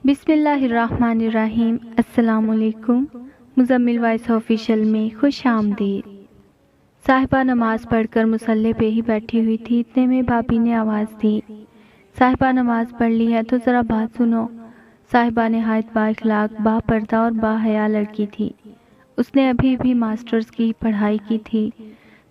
बिस्मिल्लाहिर्रहमानिर्रहीम। अस्सलाम वालेकुम। मुज़म्मिल वॉइस ऑफिशियल में खुश आमदीद। साहिबा नमाज पढ़कर मुसल्ले पे ही बैठी हुई थी, इतने में भाभी ने आवाज़ दी, साहिबा नमाज पढ़ ली है तो ज़रा बात सुनो। साहिबा नहायत बाइखलाक, बापर्दा और बाहया लड़की थी। उसने अभी भी मास्टर्स की पढ़ाई की थी।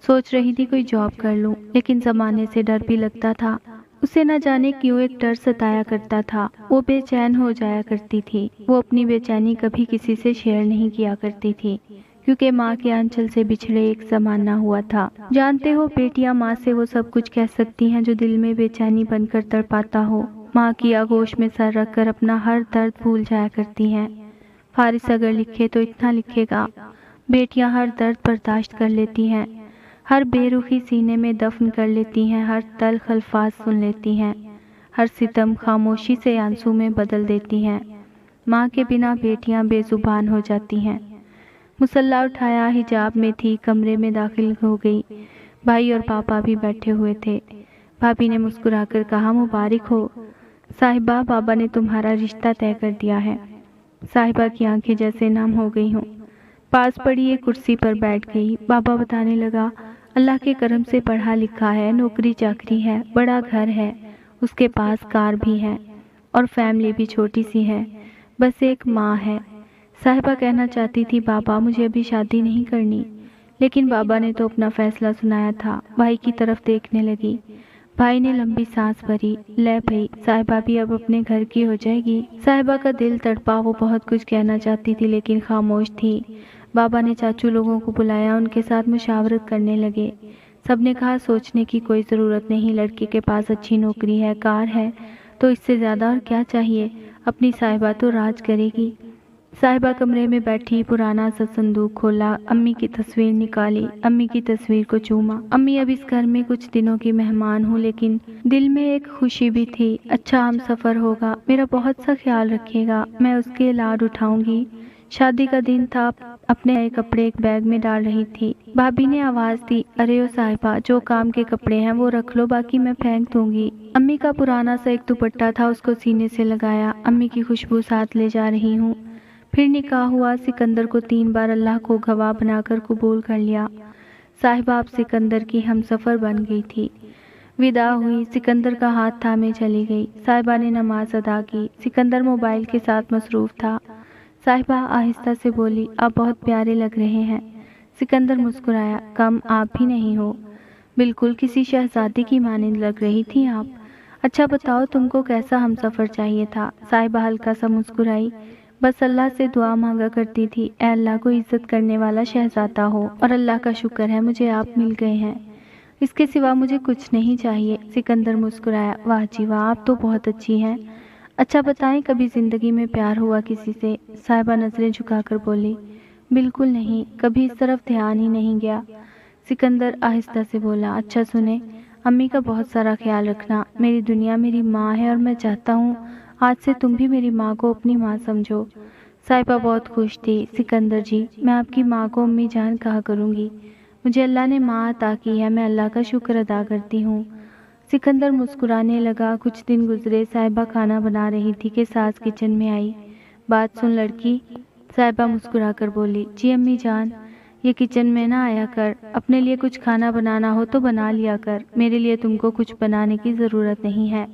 सोच रही थी कोई जॉब कर लूं, लेकिन ज़माने से डर भी लगता था। उसे न जाने क्यों एक डर सताया करता था। वो बेचैन हो जाया करती थी। वो अपनी बेचैनी कभी किसी से शेयर नहीं किया करती थी, क्योंकि माँ के आंचल से बिछड़े एक ज़माना हुआ था। जानते हो, बेटियां माँ से वो सब कुछ कह सकती हैं जो दिल में बेचैनी बनकर तड़पाता हो। माँ की आगोश में सर रखकर अपना हर दर्द भूल जाया करती हैं। फारिस अगर लिखे तो इतना लिखेगा, बेटियां हर दर्द बर्दाश्त कर लेती हैं, हर बेरुखी सीने में दफन कर लेती हैं, हर तल्ख अल्फाज सुन लेती हैं, हर सितम खामोशी से आंसू में बदल देती हैं। माँ के बिना बेटियां बेजुबान हो जाती हैं। मुसल्ला उठाया, हिजाब में थी, कमरे में दाखिल हो गई। भाई और पापा भी बैठे हुए थे। भाभी ने मुस्कुराकर कहा, मुबारक हो साहिबा, बाबा ने तुम्हारा रिश्ता तय कर दिया है। साहिबा की आंखें जैसे नम हो गई हों। पास पड़ी एक कुर्सी पर बैठ गई। बाबा बताने लगा, अल्लाह के करम से पढ़ा लिखा है, नौकरी चाकरी है, बड़ा घर है, उसके पास कार भी है और फैमिली भी छोटी सी है, बस एक माँ है। साहिबा कहना चाहती थी, बाबा मुझे अभी शादी नहीं करनी, लेकिन बाबा ने तो अपना फैसला सुनाया था। भाई की तरफ देखने लगी। भाई ने लंबी सांस भरी। ले भई, साहिबा भी अब अपने घर की हो जाएगी। साहिबा का दिल तड़पा। वो बहुत कुछ कहना चाहती थी, लेकिन खामोश थी। बाबा ने चाचू लोगों को बुलाया, उनके साथ मुशावरत करने लगे। सबने कहा, सोचने की कोई ज़रूरत नहीं, लड़के के पास अच्छी नौकरी है, कार है, तो इससे ज़्यादा और क्या चाहिए। अपनी साहिबा तो राज करेगी। साहिबा कमरे में बैठी पुराना सा संदूक खोला, अम्मी की तस्वीर निकाली, अम्मी की तस्वीर को चूमा। अम्मी, अब इस घर में कुछ दिनों की मेहमान हूँ, लेकिन दिल में एक खुशी भी थी। अच्छा हम सफ़र होगा, मेरा बहुत सा ख्याल रखिएगा, मैं उसके लाड उठाऊंगी। शादी का दिन था। अपने नए कपड़े एक बैग में डाल रही थी। भाभी ने आवाज़ दी, अरे ओ साहिबा, जो काम के कपड़े हैं वो रख लो, बाकी मैं फेंक दूंगी। अम्मी का पुराना सा एक दुपट्टा था, उसको सीने से लगाया। अम्मी की खुशबू साथ ले जा रही हूँ। फिर निकाह हुआ। सिकंदर को 3 बार अल्लाह को गवाह बनाकर कबूल कर लिया। साहिबा अब सिकंदर की हमसफ़र बन गई थी। विदा हुई, सिकंदर का हाथ थामे चली गई। साहिबा ने नमाज अदा की। सिकंदर मोबाइल के साथ मसरूफ़ था। साहिबा आहिस्ता से बोली, आप बहुत प्यारे लग रहे हैं। सिकंदर मुस्कुराया, कम आप भी नहीं हो, बिल्कुल किसी शहजादी की मानिंद लग रही थी आप। अच्छा बताओ, तुमको कैसा हमसफ़र चाहिए था। साहिबा हल्का सा मुस्कुराई, बस अल्लाह से दुआ मांगा करती थी, ऐ अल्लाह को इज्जत करने वाला शहजादा हो, और अल्लाह का शुक्र है मुझे आप मिल गए हैं, इसके सिवा मुझे कुछ नहीं चाहिए। सिकंदर मुस्कुराया, वाह जी वाह, आप तो बहुत अच्छी हैं। अच्छा बताएं, कभी ज़िंदगी में प्यार हुआ किसी से। साहिबा नज़रें झुकाकर बोली, बिल्कुल नहीं, कभी इस तरफ ध्यान ही नहीं गया। सिकंदर आहिस्ता से बोला, अच्छा सुने, अम्मी का बहुत सारा ख्याल रखना। मेरी दुनिया मेरी माँ है, और मैं चाहता हूँ आज से तुम भी मेरी माँ को अपनी माँ समझो। साहिबा बहुत खुश थी। सिकंदर जी, मैं आपकी माँ को अम्मी जान कहा करूँगी। मुझे अल्लाह ने माँ अता की है, मैं अल्लाह का शुक्र अदा करती हूँ। सिकंदर मुस्कुराने लगा। कुछ दिन गुजरे। साहिबा खाना बना रही थी कि सास किचन में आई। बात सुन लड़की। साहिबा मुस्कुराकर बोली, जी अम्मी जान, ये किचन में ना आया कर, अपने लिए कुछ खाना बनाना हो तो बना लिया कर, मेरे लिए तुमको कुछ बनाने की ज़रूरत नहीं है।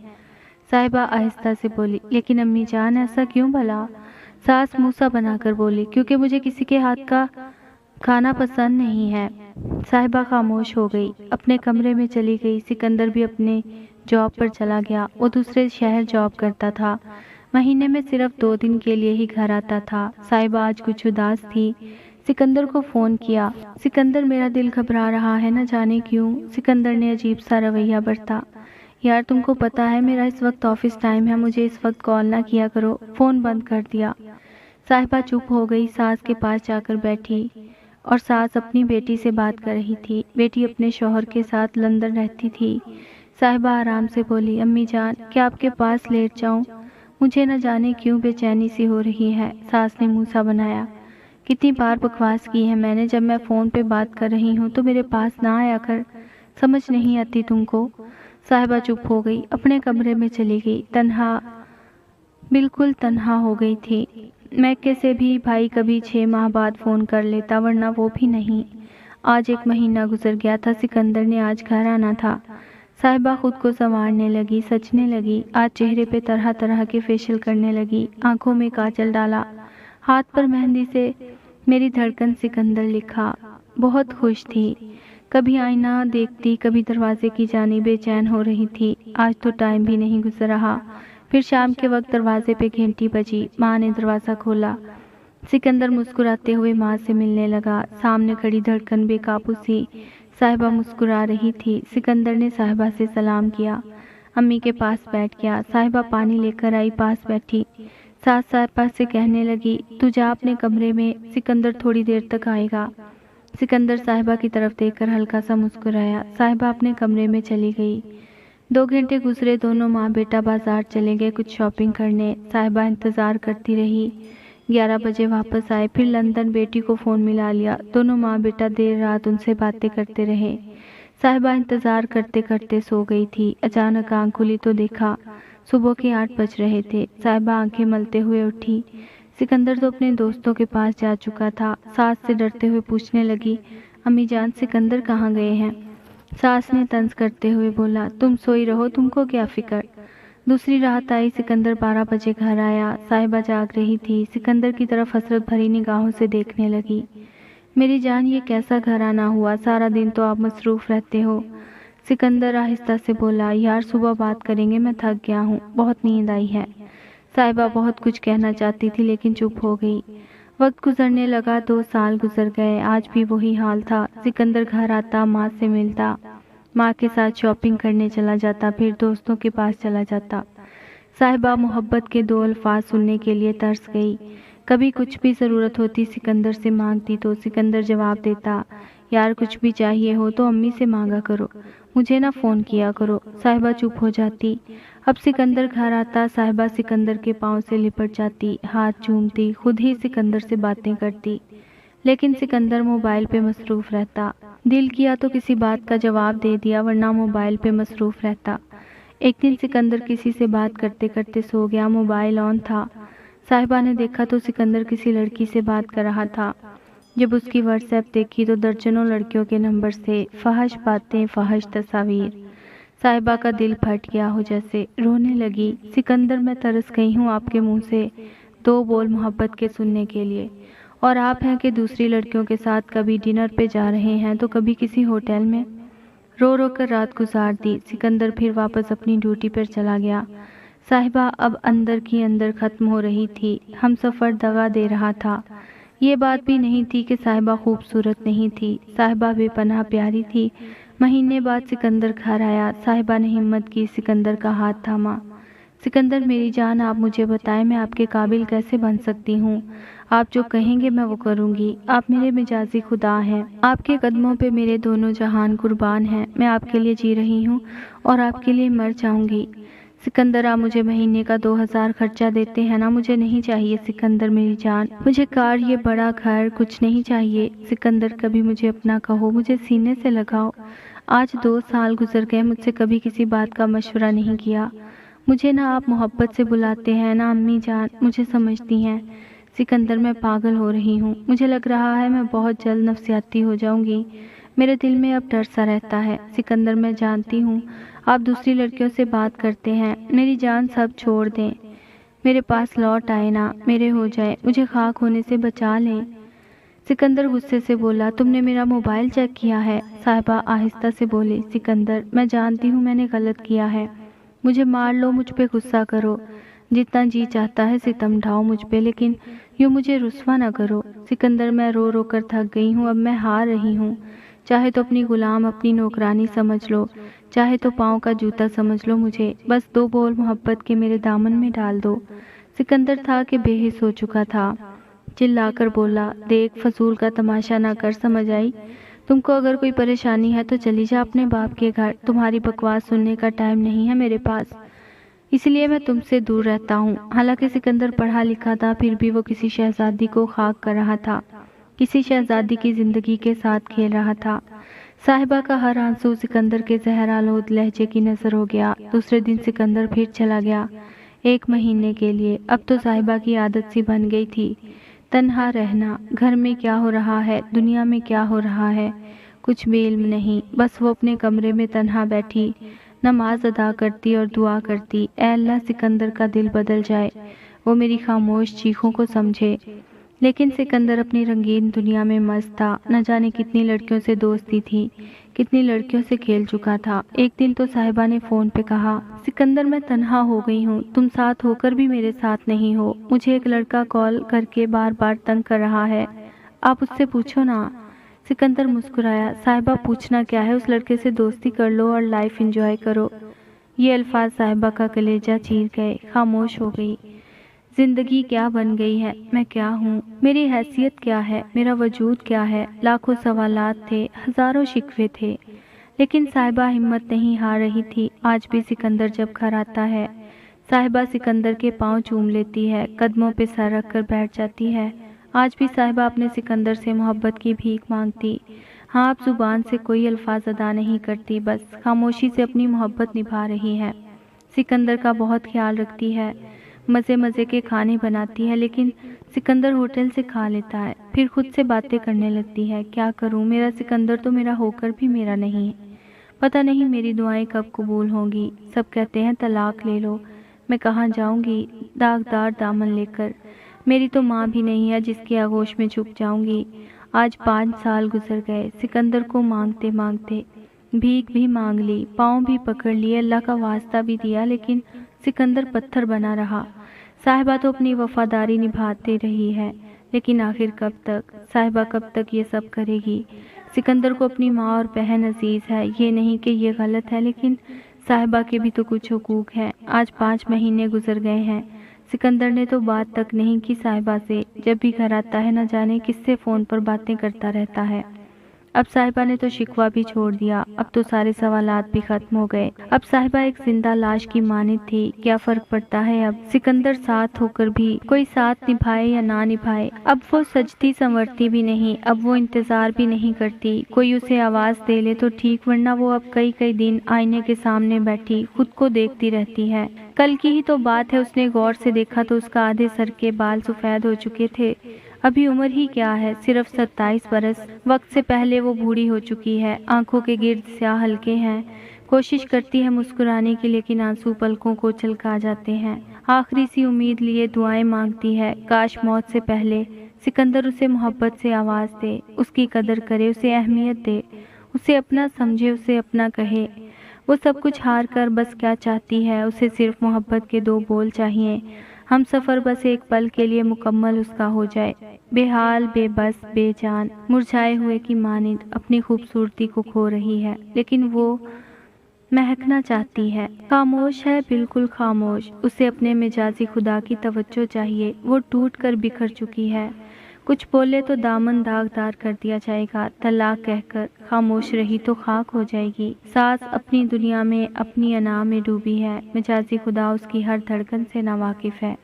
साहिबा आहिस्ता से बोली, लेकिन अम्मी जान ऐसा क्यों भला। सास मूसा बनाकर बोली, क्योंकि मुझे किसी के हाथ का खाना पसंद नहीं है। साहिबा खामोश हो गई, अपने कमरे में चली गई। सिकंदर भी अपने जॉब पर चला गया। वो दूसरे शहर जॉब करता था। महीने में सिर्फ 2 दिन के लिए ही घर आता था। साहिबा आज कुछ उदास थी। सिकंदर को फ़ोन किया, सिकंदर मेरा दिल घबरा रहा है, न जाने क्यों। सिकंदर ने अजीब सा रवैया बरता, यार तुमको पता है मेरा इस वक्त ऑफिस टाइम है, मुझे इस वक्त कॉल ना किया करो। फ़ोन बंद कर दिया। साहिबा चुप हो गई। सास के पास जाकर बैठी और सास अपनी बेटी से बात कर रही थी। बेटी अपने शौहर के साथ लंदन रहती थी। साहिबा आराम से बोली, अम्मी जान, क्या आपके पास लेट जाऊं? मुझे न जाने क्यों बेचैनी सी हो रही है। सास ने मुँह सा बनाया, कितनी बार बकवास की है मैंने, जब मैं फ़ोन पे बात कर रही हूँ तो मेरे पास ना आया कर, समझ नहीं आती तुमको। साहिबा चुप हो गई, अपने कमरे में चली गई। तन्हा बिल्कुल तन्हा हो गई थी। मैके से भी भाई कभी 6 माह बाद फ़ोन कर लेता, वरना वो भी नहीं। आज 1 महीना गुजर गया था, सिकंदर ने आज घर आना था। साहिबा खुद को संवारने लगी, सजने लगी। आज चेहरे पे तरह तरह के फेशियल करने लगी, आंखों में काजल डाला, हाथ पर मेहंदी से मेरी धड़कन सिकंदर लिखा। बहुत खुश थी। कभी आईना देखती, कभी दरवाजे की जानिब बेचैन हो रही थी। आज तो टाइम भी नहीं गुजर रहा। फिर शाम के वक्त दरवाजे पे घंटी बजी। माँ ने दरवाज़ा खोला। सिकंदर मुस्कुराते हुए माँ से मिलने लगा। सामने खड़ी धड़कन बेकाबू सी। साहिबा मुस्कुरा रही थी। सिकंदर ने साहिबा से सलाम किया, अम्मी के पास बैठ गया। साहिबा पानी लेकर आई, पास बैठी। सास साहिबा से कहने लगी, तू जा अपने कमरे में, सिकंदर थोड़ी देर तक आएगा। सिकंदर साहिबा की तरफ देखकर हल्का सा मुस्कुराया। साहिबा अपने कमरे में चली गई। 2 घंटे गुजरे। दोनों माँ बेटा बाजार चले गए कुछ शॉपिंग करने। साहिबा इंतज़ार करती रही। 11 बजे वापस आए। फिर लंदन बेटी को फ़ोन मिला लिया। दोनों माँ बेटा देर रात उनसे बातें करते रहे। साहिबा इंतज़ार करते करते सो गई थी। अचानक आँख खुली तो देखा सुबह के 8 बज रहे थे। साहिबा आंखें मलते हुए उठी। सिकंदर तो अपने दोस्तों के पास जा चुका था। सास से डरते हुए पूछने लगी, अम्मी जान सिकंदर कहाँ गए हैं? सास ने तंज करते हुए बोला, तुम सोई रहो, तुमको क्या फिक्र। दूसरी रात आई। सिकंदर 12 बजे घर आया। साहिबा जाग रही थी। सिकंदर की तरफ हसरत भरी निगाहों से देखने लगी। मेरी जान, ये कैसा घर आना हुआ? सारा दिन तो आप मसरूफ़ रहते हो। सिकंदर आहिस्ता से बोला, यार सुबह बात करेंगे, मैं थक गया हूँ, बहुत नींद आई है। साहिबा बहुत कुछ कहना चाहती थी लेकिन चुप हो गई। वक्त गुजरने लगा। 2 साल गुजर गए। आज भी वही हाल था। सिकंदर घर आता, माँ से मिलता, माँ के साथ शॉपिंग करने चला जाता, फिर दोस्तों के पास चला जाता। साहिबा मोहब्बत के 2 अल्फाज सुनने के लिए तरस गई। कभी कुछ भी ज़रूरत होती सिकंदर से मांगती तो सिकंदर जवाब देता, यार कुछ भी चाहिए हो तो अम्मी से मांगा करो, मुझे ना फ़ोन किया करो। साहिबा चुप हो जाती। अब सिकंदर घर आता। साहिबा सिकंदर के पाँव से लिपट जाती, हाथ चूमती, खुद ही सिकंदर से बातें करती। लेकिन सिकंदर मोबाइल पे मसरूफ़ रहता। दिल किया तो किसी बात का जवाब दे दिया, वरना मोबाइल पे मसरूफ़ रहता। एक दिन सिकंदर किसी से बात करते करते सो गया। मोबाइल ऑन था। साहिबा ने देखा तो सिकंदर किसी लड़की से बात कर रहा था। जब उसकी व्हाट्सएप देखी तो दर्जनों लड़कियों के नंबर थे, फहश बातें, फहश तस्वीर। साहिबा का दिल फट गया हो जैसे, रोने लगी। सिकंदर, मैं तरस गई हूँ आपके मुंह से 2 बोल मोहब्बत के सुनने के लिए। और आप हैं कि दूसरी लड़कियों के साथ कभी डिनर पे जा रहे हैं तो कभी किसी होटल में। रो रो कर रात गुजार दी। सिकंदर फिर वापस अपनी ड्यूटी पर चला गया। साहिबा अब अंदर की अंदर ख़त्म हो रही थी। हम सफ़र दगा दे रहा था। ये बात भी नहीं थी कि साहिबा खूबसूरत नहीं थी। साहिबा बेपनाह प्यारी थी। महीने बाद सिकंदर घर आया। साहिबा ने हिम्मत की, सिकंदर का हाथ थामा। सिकंदर मेरी जान, आप मुझे बताएं मैं आपके काबिल कैसे बन सकती हूँ? आप जो कहेंगे मैं वो करूँगी। आप मेरे मिजाजी खुदा हैं। आपके कदमों पे मेरे दोनों जहान कुर्बान हैं। मैं आपके लिए जी रही हूँ और आपके लिए मर जाऊँगी। सिकंदर, आप मुझे महीने का 2000 खर्चा देते हैं ना? मुझे नहीं चाहिए सिकंदर मेरी जान। मुझे कार, ये बड़ा घर कुछ नहीं चाहिए। सिकंदर, कभी मुझे अपना कहो, मुझे सीने से लगाओ। आज 2 साल गुजर गए, मुझसे कभी किसी बात का मशवरा नहीं किया। मुझे ना आप मोहब्बत से बुलाते हैं ना अम्मी जान, मुझे समझती हैं। सिकंदर, मैं पागल हो रही हूँ। मुझे लग रहा है मैं बहुत जल्द नफसियाती हो जाऊँगी। मेरे दिल में अब डर सा रहता है। सिकंदर, मैं जानती हूँ आप दूसरी लड़कियों से बात करते हैं। मेरी जान, सब छोड़ दें, मेरे पास लौट आए ना, मेरे हो जाए, मुझे खाक होने से बचा लें। सिकंदर गुस्से से बोला, तुमने मेरा मोबाइल चेक किया है? साहिबा आहिस्ता से बोली, सिकंदर, मैं जानती हूँ मैंने गलत किया है। मुझे मार लो, मुझ पे गुस्सा करो, जितना जी चाहता है सितम ढाओ मुझ पे, लेकिन यूँ मुझे रुस्वा ना करो। सिकंदर, मैं रो रो कर थक गई हूँ, अब मैं हार रही हूँ। चाहे तो अपनी गुलाम, अपनी नौकरानी समझ लो, चाहे तो पाँव का जूता समझ लो मुझे, बस 2 बोल मोहब्बत के मेरे दामन में डाल दो। सिकंदर था कि बेहिस हो चुका था। चिल्लाकर बोला, देख फजूल का तमाशा ना कर, समझ आई? तुमको अगर कोई परेशानी है तो चली जा अपने बाप के घर। तुम्हारी बकवास सुनने का टाइम नहीं है मेरे पास, इसलिए मैं तुमसे दूर रहता हूँ। हालांकि सिकंदर पढ़ा लिखा था, फिर भी वो किसी शहजादी को खाक कर रहा था, किसी शहजादी की जिंदगी के साथ खेल रहा था। साहिबा का हर आंसू सिकंदर के जहरालोद लहजे की नजर हो गया। दूसरे दिन सिकंदर फिर चला गया। 1 महीने के लिए। अब तो साहिबा की आदत सी बन गई थी तन्हा रहना। घर में क्या हो रहा है, दुनिया में क्या हो रहा है, कुछ बेल नहीं। बस वो अपने कमरे में तन्हा बैठी नमाज अदा करती और दुआ करती, ऐ अल्लाह सिकंदर का दिल बदल जाए, वो मेरी खामोश चीखों को समझे। लेकिन सिकंदर अपनी रंगीन दुनिया में मस्त था। न जाने कितनी लड़कियों से दोस्ती थी, कितनी लड़कियों से खेल चुका था। एक दिन तो साहिबा ने फ़ोन पे कहा, सिकंदर मैं तन्हा हो गई हूँ, तुम साथ होकर भी मेरे साथ नहीं हो। मुझे एक लड़का कॉल करके बार बार तंग कर रहा है, आप उससे पूछो ना। सिकंदर मुस्कुराया, साहिबा पूछना क्या है, उस लड़के से दोस्ती कर लो और लाइफ एंजॉय करो। ये अल्फाज साहिबा का कलेजा चीर गए। खामोश हो गई। जिंदगी क्या बन गई है, मैं क्या हूँ, मेरी हैसियत क्या है, मेरा वजूद क्या है। लाखों सवालात थे, हजारों शिकवे थे, लेकिन साहिबा हिम्मत नहीं हार रही थी। आज भी सिकंदर जब घर आता है, साहिबा सिकंदर के पांव चूम लेती है, कदमों पे सर रख कर बैठ जाती है। आज भी साहिबा अपने सिकंदर से मोहब्बत की भीख मांगती। हाँ, अब जुबान से कोई अल्फाज अदा नहीं करती, बस खामोशी से अपनी मोहब्बत निभा रही है। सिकंदर का बहुत ख्याल रखती है, मज़े मज़े के खाने बनाती है, लेकिन सिकंदर होटल से खा लेता है। फिर खुद से बातें करने लगती है, क्या करूं, मेरा सिकंदर तो मेरा होकर भी मेरा नहीं है। पता नहीं मेरी दुआएं कब कबूल होंगी। सब कहते हैं तलाक ले लो, मैं कहाँ जाऊंगी दागदार दामन लेकर। मेरी तो माँ भी नहीं है जिसकी आगोश में छुप जाऊंगी। आज 5 साल गुजर गए, सिकंदर को मांगते मांगते। भीख भी मांग ली, पाँव भी पकड़ लिए, अल्लाह का वास्ता भी दिया, लेकिन सिकंदर पत्थर बना रहा। साहिबा तो अपनी वफादारी निभाती रही है, लेकिन आखिर कब तक, साहिबा कब तक ये सब करेगी। सिकंदर को अपनी माँ और बहन अजीज है, ये नहीं कि ये गलत है, लेकिन साहिबा के भी तो कुछ हुकूक हैं। आज 5 महीने गुजर गए हैं, सिकंदर ने तो बात तक नहीं की साहिबा से। जब भी घर आता है न जाने किससे फ़ोन पर बातें करता रहता है। अब साहिबा ने तो शिकवा भी छोड़ दिया, अब तो सारे सवालात भी खत्म हो गए। अब साहिबा एक जिंदा लाश की मानित थी। क्या फर्क पड़ता है अब, सिकंदर साथ होकर भी, कोई साथ निभाए या ना निभाए। अब वो सजती संवरती भी नहीं, अब वो इंतजार भी नहीं करती कोई उसे आवाज दे ले तो ठीक, वरना वो अब कई कई दिन आईने के सामने बैठी खुद को देखती रहती है। कल की ही तो बात है, उसने गौर से देखा तो उसका आधे सर के बाल सफेद हो चुके थे। अभी उम्र ही क्या है, सिर्फ 27 बरस। वक्त से पहले वो बूढ़ी हो चुकी है, आंखों के गिर्द स्याह हल्के हैं। कोशिश करती है मुस्कुराने की, लेकिन आंसू पलकों को छलका जाते हैं। आखिरी सी उम्मीद लिए दुआएं मांगती है, काश मौत से पहले सिकंदर उसे मोहब्बत से आवाज़ दे, उसकी कदर करे, उसे अहमियत दे, उसे अपना समझे, उसे अपना कहे। वो सब कुछ हार कर बस क्या चाहती है, उसे सिर्फ मोहब्बत के 2 बोल चाहिए। हम सफ़र बस एक पल के लिए मुकम्मल उसका हो जाए। बेहाल, बेबस, बेजान, मुरझाए हुए की मानिंद अपनी खूबसूरती को खो रही है, लेकिन वो महकना चाहती है। खामोश है, बिल्कुल खामोश। उसे अपने मिजाजी खुदा की तवज्जो चाहिए। वो टूट कर बिखर चुकी है, कुछ बोले तो दामन दागदार कर दिया जाएगा। तलाक कहकर खामोश रही तो खाक हो जाएगी। सास अपनी दुनिया में, अपनी अना में डूबी है। मिजाजी खुदा उसकी हर धड़कन से नावाकिफ है।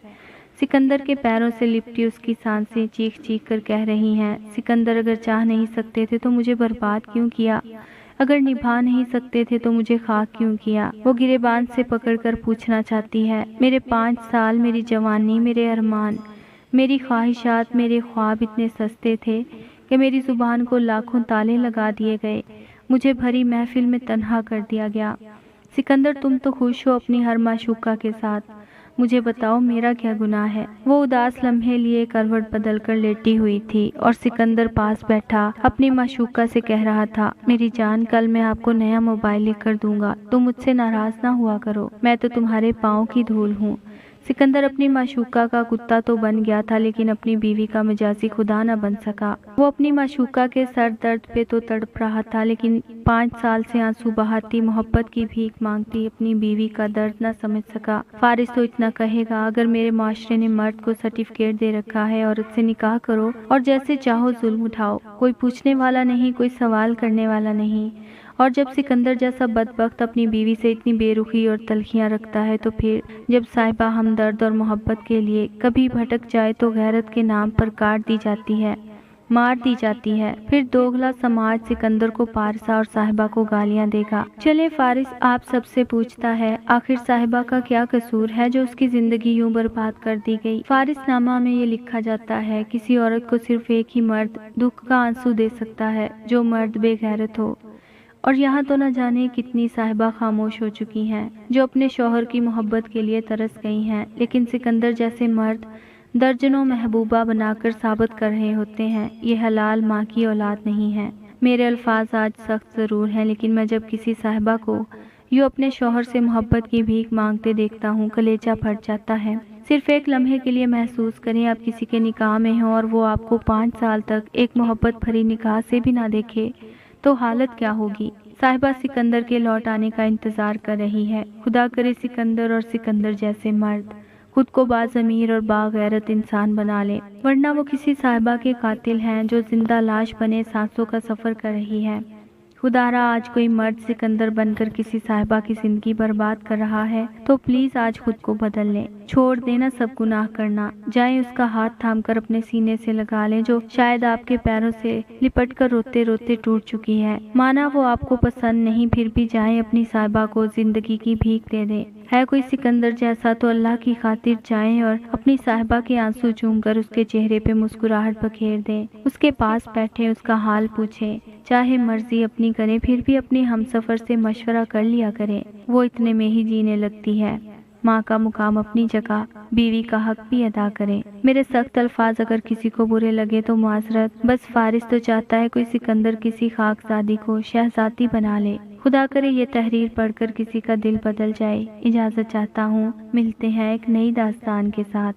सिकंदर के पैरों से लिपटी उसकी सांसें चीख चीख कर कह रही हैं, सिकंदर अगर चाह नहीं सकते थे तो मुझे बर्बाद क्यों किया, अगर निभा नहीं सकते थे तो मुझे खाक क्यों किया। वो गिरेबान से पकड़कर पूछना चाहती है, मेरे 5 साल, मेरी जवानी, मेरे अरमान, मेरी ख्वाहिशात, मेरे ख्वाब इतने सस्ते थे कि मेरी जुबान को लाखों ताले लगा दिए गए, मुझे भरी महफिल में तन्हा कर दिया गया। सिकंदर, तुम तो खुश हो अपनी हर माशूका के साथ, मुझे बताओ मेरा क्या गुनाह है। वो उदास लम्हे लिए करवट बदल कर लेटी हुई थी और सिकंदर पास बैठा अपनी माशूका से कह रहा था, मेरी जान, कल मैं आपको नया मोबाइल लेकर दूंगा, तुम मुझसे नाराज ना हुआ करो, मैं तो तुम्हारे पाँव की धूल हूँ। सिकंदर अपनी माशूका का कुत्ता तो बन गया था, लेकिन अपनी बीवी का मिजाजी खुदा न बन सका। वो अपनी माशूका के सर दर्द पे तो तड़प रहा था, लेकिन 5 साल से आंसू बहाती, मोहब्बत की भीख मांगती अपनी बीवी का दर्द न समझ सका। फारिस तो इतना कहेगा, अगर मेरे माशरे ने मर्द को सर्टिफिकेट दे रखा है, औरत से निकाह करो और जैसे चाहो जुल्म उठाओ, कोई पूछने वाला नहीं, कोई सवाल करने वाला नहीं। और जब सिकंदर जैसा बदबख्त अपनी बीवी से इतनी बेरुखी और तलखियां रखता है, तो फिर जब साहिबा हमदर्द और मोहब्बत के लिए कभी भटक जाए तो गैरत के नाम पर काट दी जाती है। मार दी जाती है। फिर दोगला समाज सिकंदर को पारसा और साहिबा को गालियां देगा। चले फारिस आप सबसे पूछता है, आखिर साहिबा का क्या कसूर है जो उसकी जिंदगी यूं बर्बाद कर दी गई। फारिस नामा में ये लिखा जाता है, किसी औरत को सिर्फ एक ही मर्द दुख का आंसू दे सकता है, जो मर्द बेगैरत हो। और यहाँ तो न जाने कितनी साहिबा खामोश हो चुकी हैं, जो अपने शौहर की मोहब्बत के लिए तरस गई हैं, लेकिन सिकंदर जैसे मर्द दर्जनों महबूबा बनाकर साबित कर रहे होते हैं ये हलाल माँ की औलाद नहीं है। मेरे अल्फाज आज सख्त ज़रूर हैं, लेकिन मैं जब किसी साहिबा को यूँ अपने शौहर से मोहब्बत की भीख मांगते देखता हूँ, कलेजा फट जाता है। सिर्फ एक लम्हे के लिए महसूस करें आप किसी के निकाह में हों और वो आपको 5 साल तक एक मोहब्बत भरी निगाह से भी ना देखे, तो हालत क्या होगी। साहिबा सिकंदर के लौट आने का इंतजार कर रही है। खुदा करे सिकंदर और सिकंदर जैसे मर्द खुद को बाज़मीर और बागैरत इंसान बना ले, वरना वो किसी साहिबा के कातिल हैं जो जिंदा लाश बने सांसों का सफर कर रही है। खुदारा आज कोई मर्द सिकंदर बनकर किसी साहिबा की जिंदगी बर्बाद कर रहा है तो प्लीज आज खुद को बदल लें, छोड़ देना सब गुनाह करना, जाएं उसका हाथ थामकर अपने सीने से लगा लें जो शायद आपके पैरों से लिपट कर रोते रोते टूट चुकी है। माना वो आपको पसंद नहीं, फिर भी जाएं अपनी साहिबा को जिंदगी की भीख दे दें। है कोई सिकंदर जैसा तो अल्लाह की खातिर जाएं और अपनी साहिबा के आंसू चूमकर उसके चेहरे पे मुस्कुराहट बखेर दें, उसके पास बैठे उसका हाल पूछें, चाहे मर्जी अपनी करें, फिर भी अपने हमसफर से मशवरा कर लिया करें, वो इतने में ही जीने लगती है। माँ का मुकाम अपनी जगह, बीवी का हक भी अदा करें। मेरे सख्त अल्फाज अगर किसी को बुरे लगे तो माजरत, बस फारिस तो चाहता है कोई सिकंदर किसी खाकजादी को शहजादी बना ले। खुदा करे ये तहरीर पढ़कर किसी का दिल बदल जाए। इजाजत चाहता हूँ, मिलते हैं एक नई दास्तान के साथ।